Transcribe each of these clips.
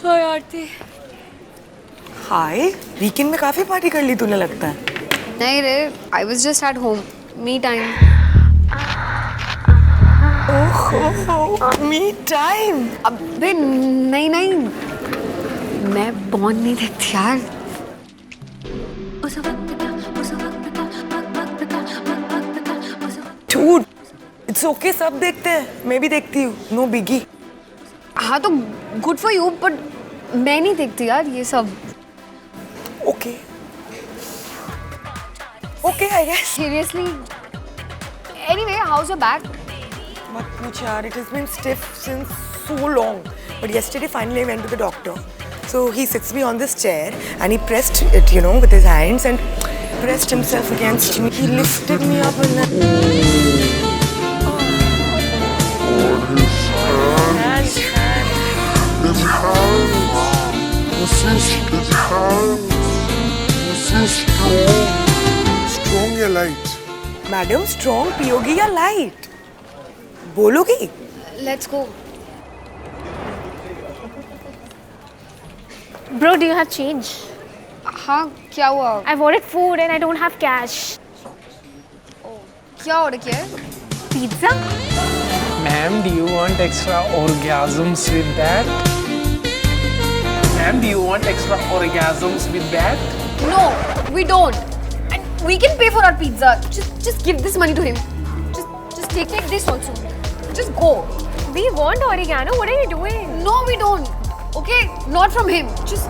हाय आरती। हाय, weekend में काफी party कर ली तूने लगता है। नहीं रे, I was just at home. Me time. ओहो, मी टाइम। अबे नहीं नहीं, मैं पॉर्न नहीं देखती यार। Dude, it's okay, सब देखते हैं। मैं भी देखती हूँ, no biggie. हाँ तो गुड फॉर यू, बट मैं नहीं देखती यार ये सब। Okay. Okay, I guess. Seriously. Anyway, how's your back? मत पूछ यार, it has been stiff since so long. But yesterday finally I went to the doctor. So he sits me on this chair and he pressed it, with his hands and pressed himself against me. He lifted me up and then... Strong या light? Madam strong पियोगी या light बोलोगी? Let's go. Bro, do you have change? हाँ क्या हुआ? I've ordered food and I don't have cash. क्या order किया है? Pizza? Ma'am, do you want extra orgasms with that? Ma'am, do you want extra orgasms with that? No, we don't. And we can pay for our pizza. Just give this money to him. Just take this also. Just go. We want oregano. What are you doing? No, we don't. Okay, not from him. Just.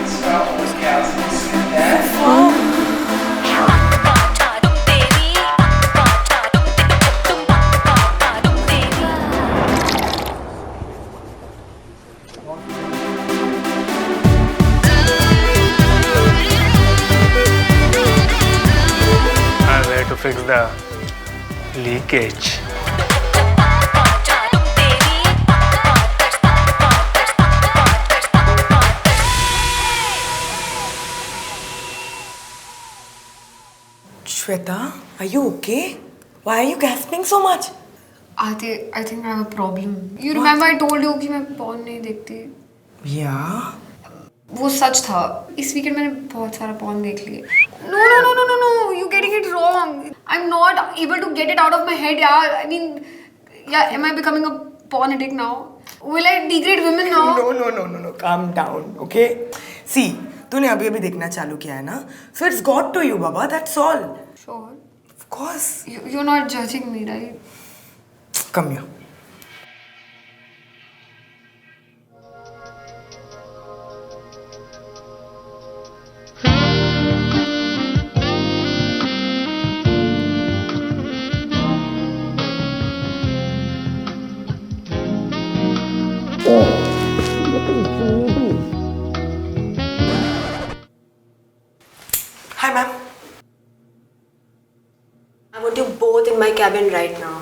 Extra orgasms with that? I'm there to fix the leakage. Shweta, are you okay? Why are you gasping so much? I think I have a problem. You remember I told you कि मैं porn नहीं देखती. Yeah. वो सच था. इस weekend मैंने बहुत सारा porn देख लिया. No. You're getting it wrong. I'm not able to get it out of my head, यार. I mean, yeah, am I becoming a porn addict now? Will I degrade women now? No. Calm down, okay? See, तूने अभी देखना चालू किया है ना? So it's got to you, Baba. That's all. Sure. Of course. You're not judging me, right? Come here. Hi, ma'am. I want you both in my cabin right now.